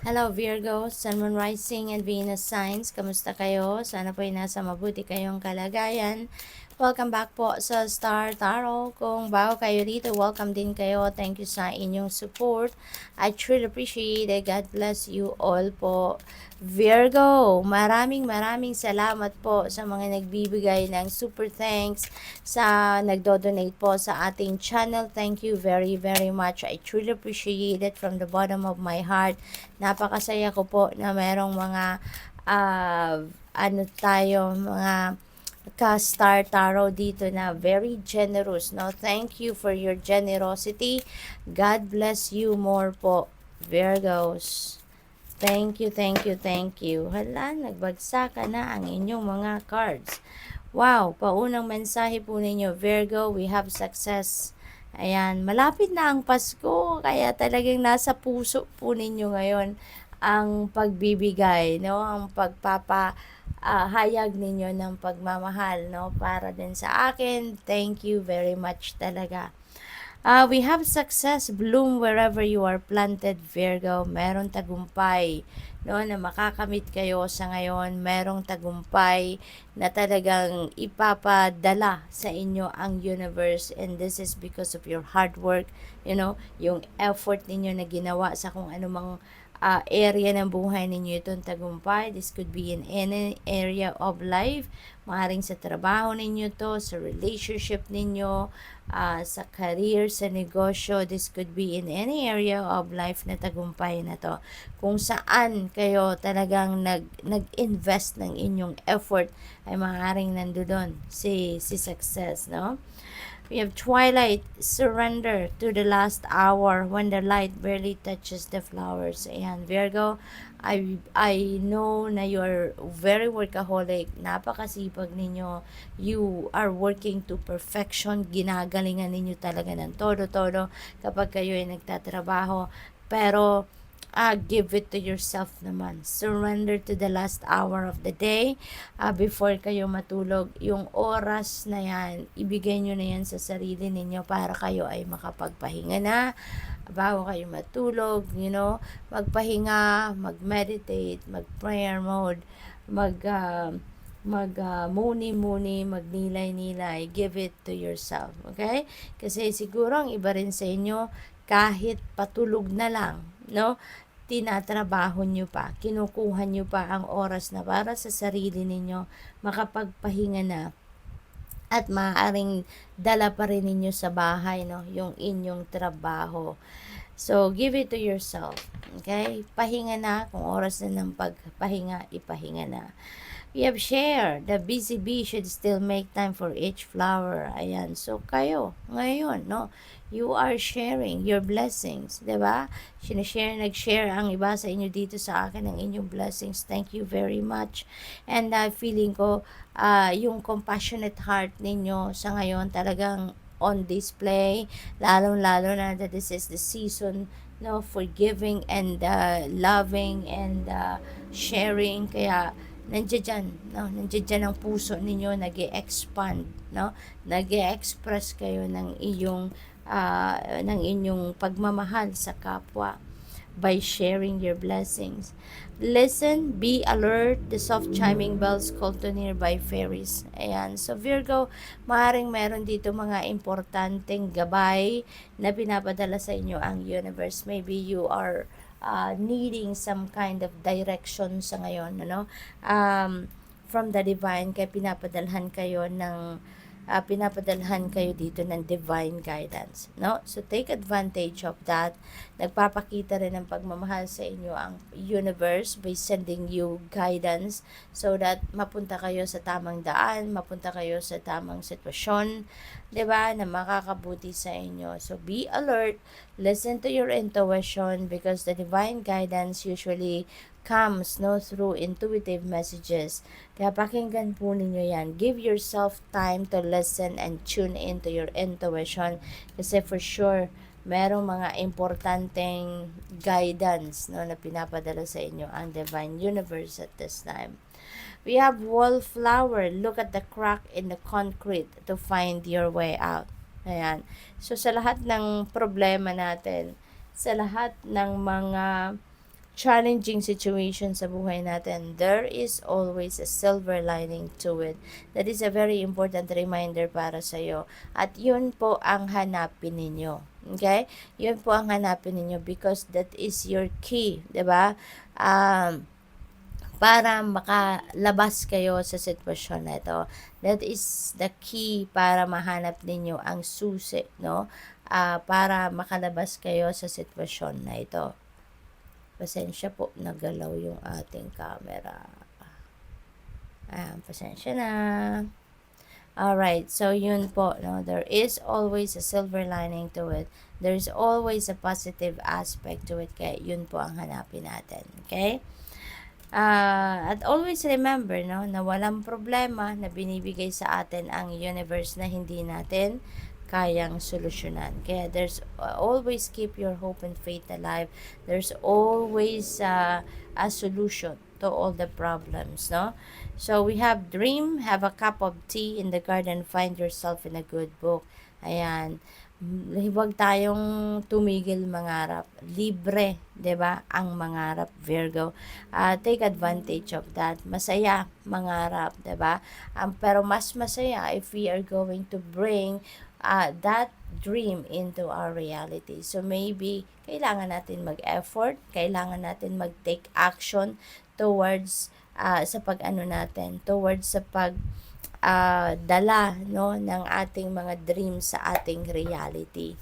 Hello Virgo, Sun, Moon, Rising, and Venus signs. Kamusta kayo? Sana po ay nasa mabuti kayong kalagayan. Welcome back po sa Star Tarot. Kung bago kayo dito, welcome din kayo. Thank you sa inyong support. I truly appreciate it. God bless you all po. Virgo, maraming salamat po sa mga nagbibigay ng super thanks, sa nagdo-donate po sa ating channel. Thank you very much. I truly appreciate it from the bottom of my heart. Napakasaya ko po na merong mga mga ka-Star Tarot dito na very generous, no? Thank you for your generosity. God bless you more po, Virgos. Thank you, thank you. Hala, nagbagsakan na ang inyong mga cards. Wow, paunang mensahe po ninyo, Virgo, we have success. Ayan, malapit na ang Pasko, kaya talagang nasa puso po ninyo ngayon ang pagbibigay, no? Ang hayag ninyo ng pagmamahal, no? Para din sa akin, thank you very much talaga. We have success, bloom wherever you are planted, Virgo. Meron tagumpay, no, na makakamit kayo sa ngayon. Merong tagumpay na talagang ipapadala sa inyo ang universe, and this is because of your hard work, you know, yung effort ninyo na ginawa sa kung anumang area ng buhay ninyo itong tagumpay. This could be in any area of life. Maaaring sa trabaho ninyo to, sa relationship ninyo, sa career, sa negosyo. This could be in any area of life na tagumpay na to. Kung saan kayo talagang nag-invest ng inyong effort, ay maaaring nandoon si success, no? We have twilight, surrender to the last hour when the light barely touches the flowers. Ayan, Virgo, I know na you're very workaholic, napakasipag ninyo, you are working to perfection, ginagalingan ninyo talaga ng todo-todo kapag kayo ay nagtatrabaho, pero give it to yourself naman. Surrender to the last hour of the day before kayo matulog. Yung oras na yan, ibigay nyo na yan sa sarili ninyo para kayo ay makapagpahinga na bago kayo matulog, you know, magpahinga, mag-meditate, mag-prayer mode, muni-muni, magnilay-nilay, give it to yourself, okay? Kasi siguro ang iba rin sa inyo, kahit patulog na lang, no, tinatrabaho nyo pa, kinukuha nyo pa ang oras na para sa sarili ninyo, makapagpahinga na, at maaaring dala pa rin ninyo sa bahay, no, yung inyong trabaho. So, give it to yourself, okay? Pahinga na, kung oras na ng pagpahinga, ipahinga na. We have share. The busy bee should still make time for each flower. Ayan. So, kayo, ngayon, no? You are sharing your blessings. Diba? Nag-share ang iba sa inyo dito sa akin ng inyong blessings. Thank you very much. And feeling ko, yung compassionate heart ninyo sa ngayon talagang on display. Lalong-lalo na that this is the season, no, forgiving and loving and sharing. Kaya, nandiyan ang puso ninyo, nag-e-expand, no? Nag-e-express kayo ng inyong pagmamahal sa kapwa by sharing your blessings. Listen, be alert, the soft chiming bells call to nearby fairies. Ayan. So Virgo, maaaring meron dito mga importanteng gabay na pinapadala sa inyo ang universe. Maybe you are needing some kind of direction sa ngayon, ano? From the divine, kaya pinapadalhan kayo dito ng divine guidance, no? So take advantage of that. Nagpapakita rin ng pagmamahal sa inyo ang universe by sending you guidance so that mapunta kayo sa tamang daan, mapunta kayo sa tamang sitwasyon, 'di ba, na makakabuti sa inyo. So be alert, listen to your intuition because the divine guidance usually comes, no, through intuitive messages. Kaya pakinggan po ninyo yan. Give yourself time to listen and tune into your intuition kasi for sure merong mga importanteng guidance, no, na pinapadala sa inyo ang divine universe at this time. We have wallflower. Look at the crack in the concrete to find your way out. Ayan. So, sa lahat ng problema natin, sa lahat ng mga challenging situation sa buhay natin, there is always a silver lining to it. That is a very important reminder para sa iyo. At yun po ang hanapin ninyo. Okay? Yun po ang hanapin ninyo because that is your key, 'di ba? Para makalabas kayo sa sitwasyon na ito. That is the key para mahanap ninyo ang susi, no? Para makalabas kayo sa sitwasyon na ito. Pasensya po, nagalaw yung ating camera. Pasensya na. Alright, so yun po, no? There is always a silver lining to it. There's always a positive aspect to it. Kaya yun po ang hanapin natin. Okay? At always remember, no, na walang problema na binibigay sa atin ang universe na hindi natin kayang solusyonan. Kaya there's always keep your hope and faith alive. There's always a solution to all the problems, no? So we have dream, have a cup of tea in the garden, find yourself in a good book. Ayan. Huwag tayong tumigil mangarap. Libre, 'di ba? Ang mangarap, Virgo. Take advantage of that. Masaya mangarap, 'di ba? Pero mas masaya if we are going to bring that dream into our reality. So maybe kailangan natin mag-effort, kailangan natin mag-take action towards sa pag-ano natin, towards sa pag dala, no, ng ating mga dreams sa ating reality.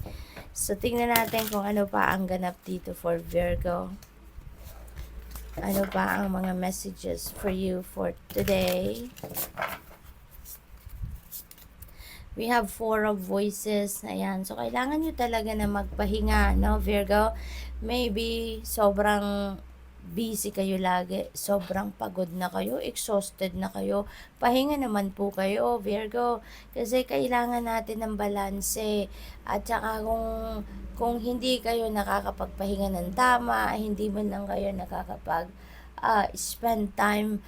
So tingnan natin kung ano pa ang ganap dito for Virgo. Ano pa ang mga messages for you for today? We have 4 of voices. Ayan. So kailangan nyo talaga na magpahinga, no, Virgo? Maybe sobrang busy kayo lagi, sobrang pagod na kayo, exhausted na kayo, pahinga naman po kayo, Virgo, kasi kailangan natin ng balanse. At saka kung hindi kayo nakakapagpahinga ng tama, hindi man lang kayo nakakapag spend time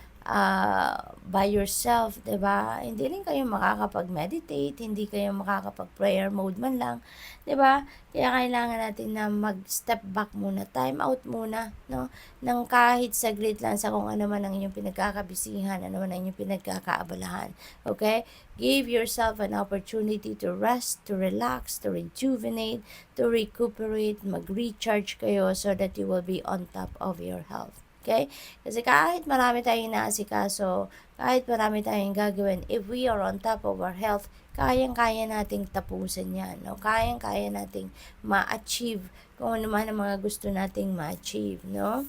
by yourself, 'di ba? Hindi rin kayo makakapag-meditate, hindi kayo makakapag-prayer mode man lang, 'di ba? Kaya kailangan natin na mag-step back muna, time out muna, no? Nang kahit saglit lang sa kung ano man ang inyong pinagkakabisihan, ano man ang inyong pinagkakaabalahan. Okay? Give yourself an opportunity to rest, to relax, to rejuvenate, to recuperate, mag-recharge kayo so that you will be on top of your health. Okay? Kasi kahit marami tayong inaasikaso, kahit marami tayong gagawin, if we are on top of our health, kayang-kaya nating tapusin yan. No? Kayang-kaya nating ma-achieve kung ano man ang mga gusto nating ma-achieve. No?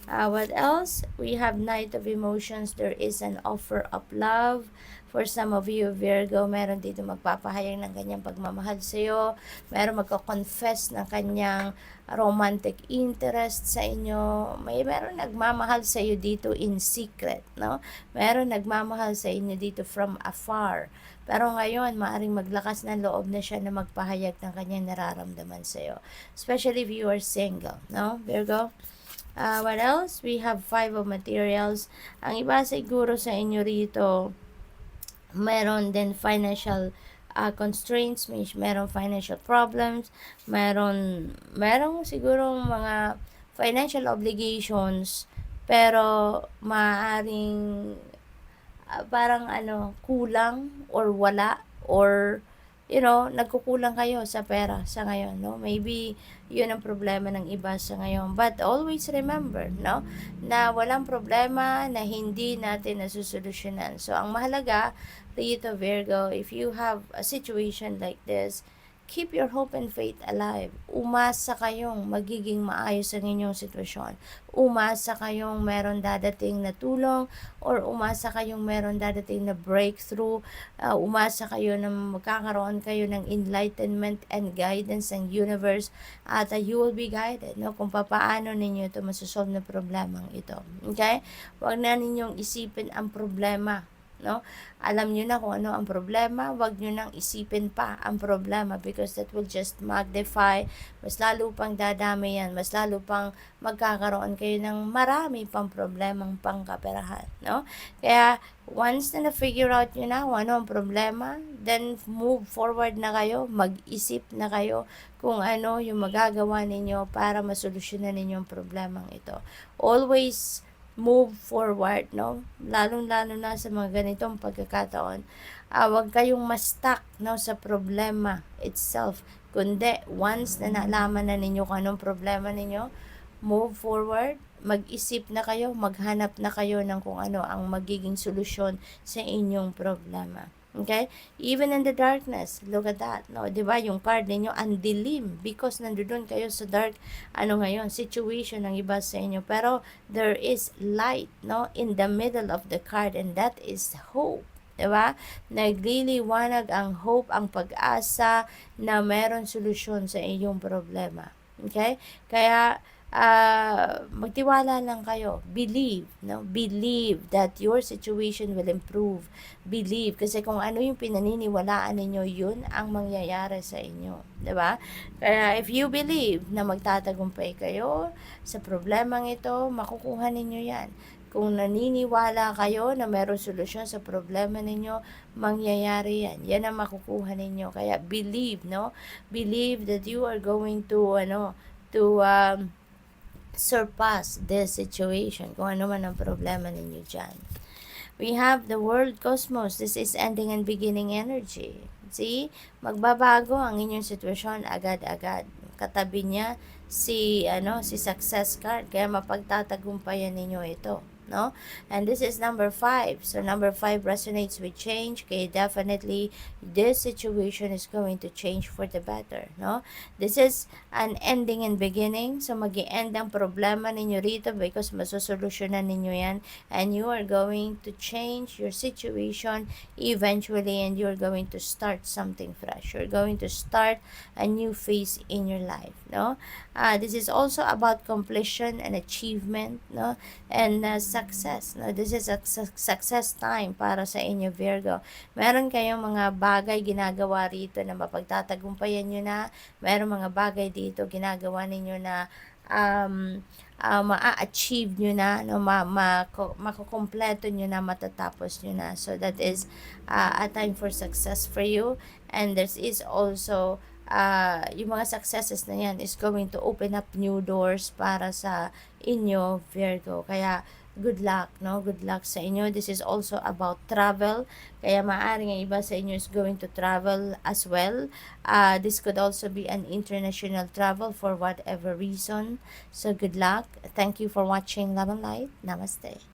What else? We have Knight of Emotions. There is an offer of love. For some of you, Virgo, meron dito magpapahayag ng kanyang pagmamahal sa iyo. Meron magko-confess ng kanyang romantic interest sa inyo. Meron nagmamahal sa iyo dito in secret, no? Meron nagmamahal sa inyo dito from afar. Pero ngayon, maaring maglakas ng loob na siya na magpahayag ng kanyang nararamdaman sa iyo. Especially if you are single, no, Virgo? What else? We have 5 of materials. Ang iba siguro sa inyo rito, meron din financial constraints, meron financial problems, meron siguro mga financial obligations, pero maaring parang kulang or wala, or nagkukulang kayo sa pera sa ngayon, no? Maybe yun ang problema ng iba sa ngayon. But always remember, no, na walang problema na hindi natin nasusolusyonan. So ang mahalaga dito, Virgo, if you have a situation like this, keep your hope and faith alive. Umasa kayong magiging maayos ang inyong sitwasyon. Umasa kayong meron dadating na tulong, or umasa kayong meron dadating na breakthrough. Umasa kayo na magkakaroon kayo ng enlightenment and guidance ng universe, at you will be guided, no, kung paano ninyo ito masosolve na problemang ito. Okay? Huwag na ninyong isipin ang problema, no? Alam nyo na kung ano ang problema, wag nyo nang isipin pa ang problema because that will just magnify, mas lalo pang dadami yan, mas lalo pang magkakaroon kayo ng marami pang problemang pangkaperahan, no? Kaya, once na na-figure out nyo na kung ano ang problema, then move forward na kayo, mag-isip na kayo kung ano yung magagawa ninyo para masolusyonan ninyo ang problemang ito. Always move forward, no? Lalong-lalo na sa mga ganitong pagkakataon. Huwag kayong ma-stuck, no, sa problema itself. Kundi, once na nalaman na ninyo kung anong problema ninyo, move forward, mag-isip na kayo, maghanap na kayo ng kung ano ang magiging solusyon sa inyong problema. Okay? Even in the darkness, look at that. No, 'di ba? Yung card ninyo ang dilim because nandoon kayo sa dark ngayon, situation ng iba sa inyo. Pero there is light, no, in the middle of the card and that is hope. 'Di ba? Nagliliwanag ang hope, ang pag-asa na meron solusyon sa iyong problema. Okay? Kaya magtiwala lang kayo. Believe, no? Believe that your situation will improve. Believe, kasi kung ano yung pinaniniwalaan ninyo, yun ang mangyayari sa inyo. 'Di ba? Kaya if you believe na magtatagumpay kayo sa problemang ito, makukuha ninyo yan. Kung naniniwala kayo na meron solusyon sa problema ninyo, mangyayari yan. Yan ang makukuha ninyo. Kaya believe, no? Believe that you are going to, surpass this situation, kung ano man ang problema ninyo dyan. We have the world cosmos. This is ending and beginning energy. See? Magbabago ang inyong sitwasyon agad-agad. Katabi niya si success card, kaya mapagtatagumpayan ninyo ito, no? And this is number 5. So number 5 resonates with change. Kaya definitely this situation is going to change for the better, no? This is an ending and beginning. So magi-end ang problema ninyo rito because masosolusyonan ninyo yan, and you are going to change your situation eventually, and you're going to start something fresh. You're going to start a new phase in your life, no? This is also about completion and achievement, no? And success, no? This is a success time para sa inyo, Virgo. Meron kayong mga bagay ginagawa rito na mapagtatagumpayan nyo na. Meron mga bagay dito ginagawa ninyo na ma-achieve nyo na, no? Makukompleto nyo na, matatapos nyo na. So that is a time for success for you. And there is also yung mga successes na yan is going to open up new doors para sa inyo, Virgo. Kaya good luck, no? Good luck sa inyo. This is also about travel. Kaya maaaring ang iba sa inyo is going to travel as well. This could also be an international travel for whatever reason. So good luck. Thank you for watching Love and Light. Namaste.